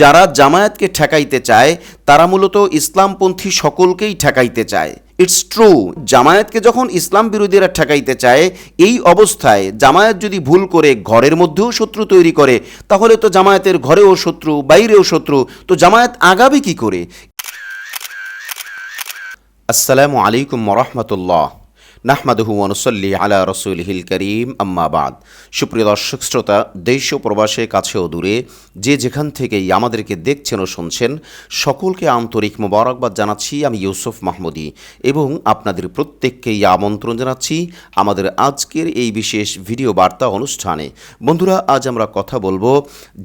যারা জামায়াতকে ঠেকাইতে চায় তারা মূলত ইসলামপন্থী সকলকেই ঠেকাইতে চায়। ইটস ট্রু, জামায়াতকে যখন ইসলাম বিরোধীরা ঠেকাইতে চায়, এই অবস্থায় জামায়াত যদি ভুল করে ঘরের মধ্যেও শত্রু তৈরি করে, তাহলে তো জামায়াতের ঘরেও শত্রু, বাইরেও শত্রু, তো জামায়াত আগাবে কি করে? আসসালামু আলাইকুম ওয়া রাহমাতুল্লাহ। নাহমাদুহু ওয়া নুসাল্লি আলা রাসূলিহিল কারীম, আম্মা বাদ। সুপ্রিয় দর্শক শ্রোতা, দেশ ও প্রবাসে কাছে ও দূরে যে যেখান থেকেই আমাদেরকে দেখছেন ও শুনছেন, সকলকে আন্তরিক মোবারকবাদ জানাচ্ছি। আমি ইউসুফ মাহমুদি এবং আপনাদের প্রত্যেককেই আমন্ত্রণ জানাচ্ছি আমাদের আজকের এই বিশেষ ভিডিও বার্তা অনুষ্ঠানে। বন্ধুরা, আজ আমরা কথা বলবো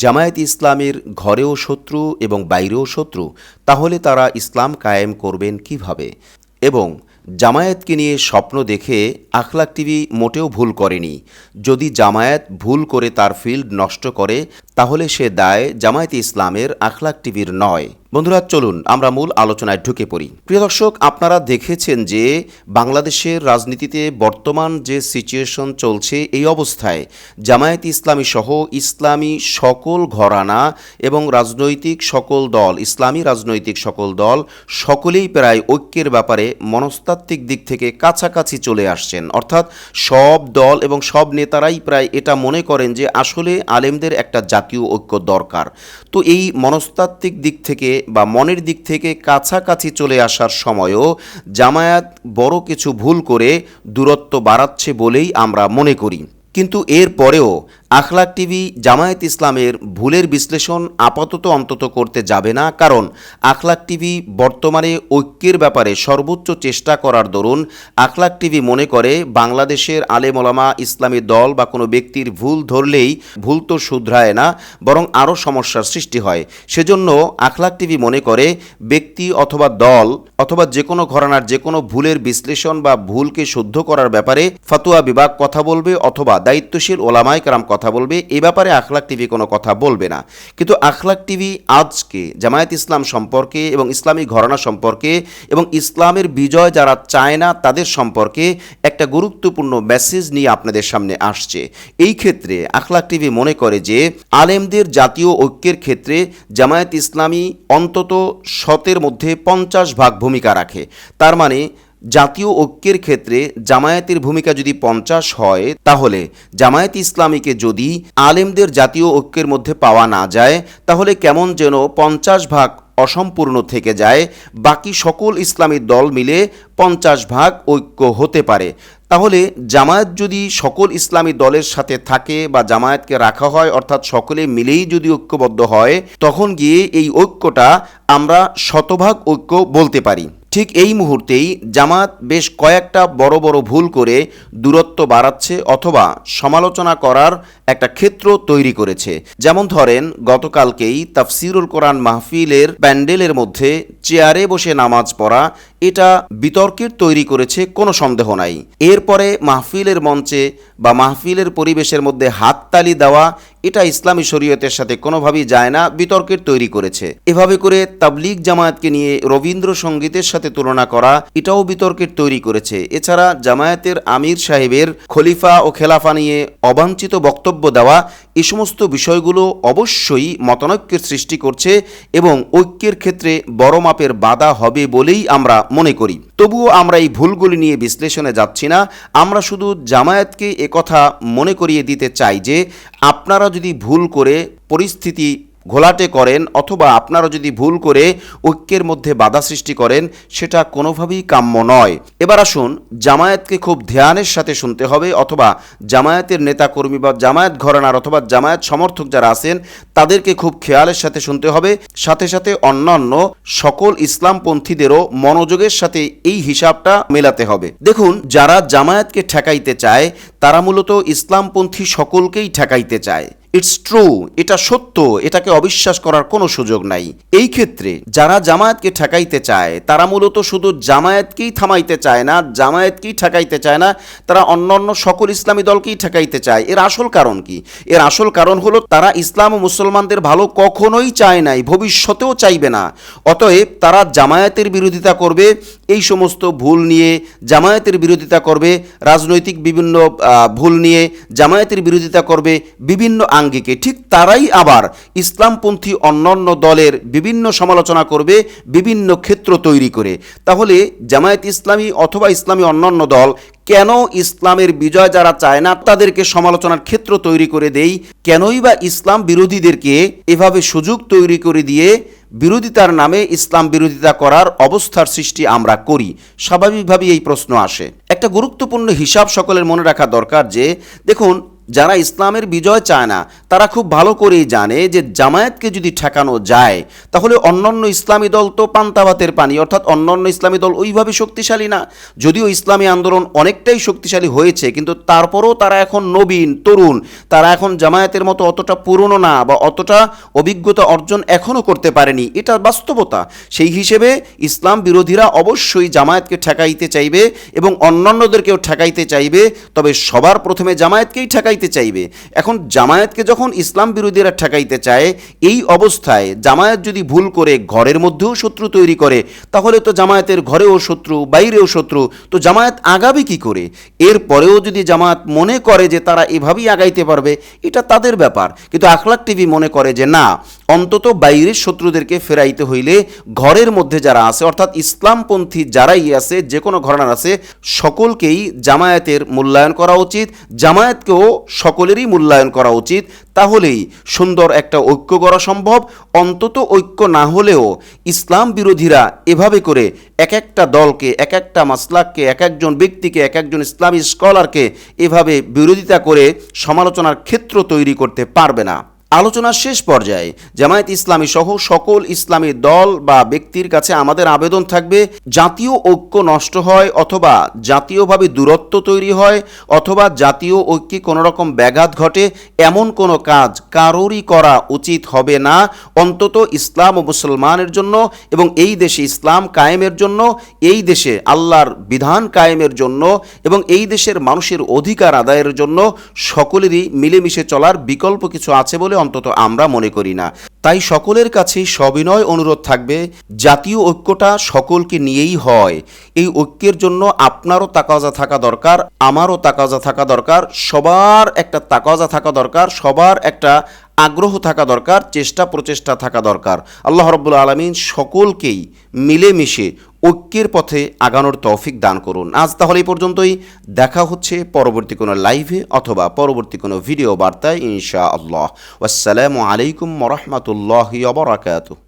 জামায়াত ইসলামের ঘরেও শত্রু এবং বাইরেও শত্রু, তাহলে তারা ইসলাম কায়েম করবেন কিভাবে? এবং জামায়াতকে নিয়ে স্বপ্ন দেখে আখলাক টিভি মোটেও ভুল করেনি। যদি জামায়াত ভুল করে তার ফিল্ড নষ্ট করে, তাহলে সে দায় জামায়াতে ইসলামের, আখলাক টিভির নয়। বন্ধুরা, চলুন আমরা মূল আলোচনায় ঢুকে পড়ি। প্রিয় দর্শক, আপনারা দেখেছেন যে বাংলাদেশের রাজনীতিতে বর্তমান যে সিচুয়েশন চলছে, এই অবস্থায় জামায়াতে ইসলামী সহ ইসলামী সকল ঘরানা এবং রাজনৈতিক সকল দল, ইসলামী রাজনৈতিক সকল দল সকলেই প্রায় ঐক্যের ব্যাপারে মনস্তাত্ত্বিক দিক থেকে কাছাকাছি চলে আসছেন। অর্থাৎ সব দল এবং সব নেতারাই প্রায় এটা মনে করেন যে আসলে আলেমদের একটা জাতীয় ঐক্য দরকার। তো এই মনস্তাত্ত্বিক দিক থেকে বা মনের দিক থেকে কাছাকাছি চলে আসার সময়ও জামায়াত বড় কিছু ভুল করে দূরত্ব বাড়াচ্ছে বলেই আমরা মনে করি। কিন্তু এর পরেও আখলাক টিভি জামায়াত ইসলামের ভুলের বিশ্লেষণ আপাতত অন্তত করতে যাবে না, কারণ আখলাক টিভি বর্তমানে ঐক্যের ব্যাপারে সর্বোচ্চ চেষ্টা করার দরুন আখলাক টিভি মনে করে বাংলাদেশের আলেম ওলামা, ইসলামী দল বা কোনো ব্যক্তির ভুল ধরলেই ভুল তো শুধরায় না, বরং আরও সমস্যার সৃষ্টি হয়। সেজন্য আখলাক টিভি মনে করে ব্যক্তি অথবা দল অথবা যে কোনো ঘরানার যে কোনো ভুলের বিশ্লেষণ বা ভুলকে শুদ্ধ করার ব্যাপারে ফতোয়া বিভাগ কথা বলবে অথবা দায়িত্বশীল ওলামায়ে কেরাম কথা বলবে। এ ব্যাপারে আখলাক টিভি কোনো কথা বলবে না। কিন্তু আখলাক টিভি আজকে জামায়াত ইসলাম সম্পর্কে এবং ইসলামী ঘরানা সম্পর্কে এবং ইসলামের বিজয় যারা চায় না তাদের সম্পর্কে একটা গুরুত্বপূর্ণ মেসেজ নিয়ে আপনাদের সামনে আসছে। এই ক্ষেত্রে আখলাক টিভি মনে করে যে আলেমদের জাতীয় ঐক্যের ক্ষেত্রে জামায়াত ইসলামী অন্তত 100-এর মধ্যে 50% ভূমিকা রাখে। তার মানে জাতীয় ঐক্যের ক্ষেত্রে জামায়াতের ভূমিকা যদি 50 হয়, তাহলে জামায়াত ইসলামীকে যদি আলেমদের জাতীয় ঐক্যের মধ্যে পাওয়া না যায়, তাহলে কেমন যেন 50% অসম্পূর্ণ থেকে যায়। বাকি সকল ইসলামী দল মিলে 50% ঐক্য হতে পারে। তাহলে জামায়াত যদি সকল ইসলামী দলের সাথে থাকে বা জামায়াতকে রাখা হয়, অর্থাৎ সকলে মিলেই যদি ঐক্যবদ্ধ হয়, তখন গিয়ে এই ঐক্যটা আমরা 100% ঐক্য বলতে পারি। ঠিক এই মুহূর্তেই জামায়াত বেশ কয়েকটা বড় বড় ভুল করে দূরত্ব বাড়াচ্ছে অথবা সমালোচনা করার একটা ক্ষেত্র তৈরি করেছে। যেমন ধরেন, গতকালকেই তাফসিরুল কোরআন মাহফিলের প্যান্ডেলের মধ্যে চেয়ারে বসে নামাজ পড়া, এটা বিতর্কের তৈরি করেছে, কোনো সন্দেহ নাই। এরপরে মাহফিলের মঞ্চে বা মাহফিলের পরিবেশের মধ্যে হাততালি দেওয়া, এটা ইসলামী শরীয়তের সাথে কোনোভাবেই যায় না, বিতর্কের তৈরি করেছে। এভাবে করে তাবলীগ জামায়াতকে নিয়ে রবীন্দ্রসঙ্গীতের সাথে তুলনা করা, এটাও বিতর্কের তৈরি করেছে। এছাড়া জামায়াতের আমির সাহেবের খলিফা ও খেলাফা নিয়ে অবাঞ্ছিত বক্তব্য দেওয়া, এই সমস্ত বিষয়গুলো অবশ্যই মতানৈক্যের সৃষ্টি করছে এবং ঐক্যের ক্ষেত্রে বড় মাপের বাধা হবে বলেই আমরা মনে করি। তবুও আমরা এই ভুলগুলি নিয়ে বিশ্লেষণে যাচ্ছি না। আমরা শুধু জামায়াতকে একথা মনে করিয়ে দিতে চাই যে আপনারা যদি ভুল করে পরিস্থিতি ঘোলাটে করেন অথবা আপনারা যদি ভুল করে ঐক্যের মধ্যে বাধা সৃষ্টি করেন, সেটা কোনোভাবেই কাম্য নয়। এবার আসুন, জামায়াতকে খুব ধ্যানের সাথে শুনতে হবে অথবা জামায়াতের নেতাকর্মী বা জামায়াত ঘরানার অথবা জামায়াত সমর্থক যারা আছেন তাদেরকে খুব খেয়ালের সাথে শুনতে হবে। সাথে সাথে অন্যান্য সকল ইসলামপন্থীদেরও মনোযোগের সাথে এই হিসাবটা মেলাতে হবে। দেখুন, যারা জামায়াতকে ঠেকাইতে চায় তারা মূলত ইসলামপন্থী সকলকেই ঠেকাইতে চায়। ইটস ট্রু, এটা সত্য, এটাকে অবিশ্বাস করার কোনো সুযোগ নাই। এই ক্ষেত্রে যারা জামায়াতকে ঠেকাইতে চায় তারা মূলত শুধু জামায়াতকেই থামাইতে চায় না, জামায়াতকেই ঠেকাইতে চায় না, তারা অন্যান্য সকল ইসলামী দলকেই ঠেকাইতে চায়। এর আসল কারণ কি? এর আসল কারণ হলো তারা ইসলাম ও মুসলমানদের ভালো কখনোই চায় নাই, ভবিষ্যতেও চাইবে না। অতএব তারা জামায়াতের বিরোধিতা করবে, এই সমস্ত ভুল নিয়ে জামায়াতের বিরোধিতা করবে, রাজনৈতিক বিভিন্ন ভুল নিয়ে জামায়াতের বিরোধিতা করবে, বিভিন্ন আঙ্গিকে, ঠিক তারাই আবার ইসলামপন্থী অন্যান্য দলের বিভিন্ন সমালোচনা করবে বিভিন্ন ক্ষেত্র তৈরি করে। তাহলে জামায়াত ইসলামী অথবা ইসলামী অন্যান্য দল কেন ইসলামের বিজয় যারা চায় না তাদেরকে সমালোচনার ক্ষেত্র তৈরি করে দেই? কেনই বা ইসলাম বিরোধীদেরকে এভাবে সুযোগ তৈরি করে দিয়ে বিরোধিতার নামে ইসলাম বিরোধিতা করার অবস্থার সৃষ্টি আমরা করি? স্বাভাবিকভাবেই এই প্রশ্ন আসে। একটা গুরুত্বপূর্ণ হিসাব সকলের মনে রাখা দরকার যে, দেখুন, যারা ইসলামের বিজয় চায় না তারা খুব ভালো করেই জানে যে জামায়াতকে যদি ঠেকানো যায় তাহলে অন্যান্য ইসলামী দল তো পান্তা ভাতের পানি, অর্থাৎ অন্যান্য ইসলামী দল ওইভাবে শক্তিশালী না। যদিও ইসলামী আন্দোলন অনেকটাই শক্তিশালী হয়েছে, কিন্তু তারপরও তারা এখন নবীন, তরুণ, তারা এখন জামায়াতের মতো অতটা পুরনো না বা অতটা অভিজ্ঞতা অর্জন এখনও করতে পারেনি, এটা বাস্তবতা। সেই হিসেবে ইসলাম বিরোধীরা অবশ্যই জামায়াতকে ঠেকাইতে চাইবে এবং অন্যান্যদেরকেও ঠেকাইতে চাইবে, তবে সবার প্রথমে জামায়াতকেই ঠেকাইতে চাইবে। এখন জামায়াতকে যখন ইসলাম বিরোধীরা ঠেকাইতে চায়, এই অবস্থায় জামায়াত যদি ভুল করে ঘরের মধ্যেও শত্রু তৈরি করে তাহলে তো জামায়াতের ঘরেও শত্রু, বাইরেও শত্রু, তো জামায়াত আগাবে কি করে? এরপরেও যদি জামায়াত মনে করে যে তারা এভাবেই আগাইতে পারবে, এটা তাদের ব্যাপার। কিন্তু আখলাক টিভি মনে করে যে না, অন্তত বাইরের শত্রুদেরকে ফেরাইতে হইলে ঘরের মধ্যে যারা আছে, অর্থাৎ ইসলামপন্থী যারাই আছে, যে কোনো ঘরানার আছে, সকলকেই জামায়াতের মূল্যায়ন করা উচিত, জামায়াতকেও সকলেরই মূল্যায়ন করা উচিত। তাহলেই সুন্দর একটা ঐক্য করা সম্ভব। অন্তত ঐক্য না হলেও ইসলাম বিরোধীরা এভাবে করে এক একটা দলকে, এক একটা মাসলাককে, এক একজন ব্যক্তিকে, এক একজন ইসলামী স্কলারকে এভাবে বিরোধিতা করে সমালোচনার ক্ষেত্র তৈরি করতে পারবে না। আলোচনার শেষ পর্যায়ে জামায়াত ইসলামী সহ সকল ইসলামী দল বা ব্যক্তির কাছে আমাদের আবেদন থাকবে, জাতীয় ঐক্য নষ্ট হয় অথবা জাতীয়ভাবে দূরত্ব তৈরি হয় অথবা জাতীয় ঐক্যে কোনো রকম ব্যাঘাত ঘটে, এমন কোনো কাজ কারোরই করা উচিত হবে না। অন্তত ইসলাম ও মুসলমানের জন্য এবং এই দেশে ইসলাম কায়েমের জন্য, এই দেশে আল্লাহর বিধান কায়েমের জন্য এবং এই দেশের মানুষের অধিকার আদায়ের জন্য সকলেরই মিলেমিশে চলার বিকল্প কিছু আছে বলে অন্তত আমরা মনে করি না। তাই সকলের কাছেই সবিনয় অনুরোধ থাকবে, জাতীয় ঐক্যটা সকলকে নিয়েই হয়। এই ঐক্যের জন্য আপনারও তাকাজা থাকা দরকার, আমারও তাকাজা থাকা দরকার, সবার একটা তাকাজা থাকা দরকার, সবার একটা আগ্রহ থাকা দরকার, চেষ্টা প্রচেষ্টা থাকা দরকার। আল্লাহ রাব্বুল আলামিন সকলকেই মিলেমিশে ঐক্যের পথে আগানোর তৌফিক দান করুন। আজ তাহলে এই পর্যন্তই। দেখা হচ্ছে পরবর্তী কোনো লাইভে অথবা পরবর্তী কোনো ভিডিও বার্তায় ইনশাআল্লাহ। আসসালামু আলাইকুম ওয়া রাহমাতুল্লাহি ওয়া বারাকাতুহু।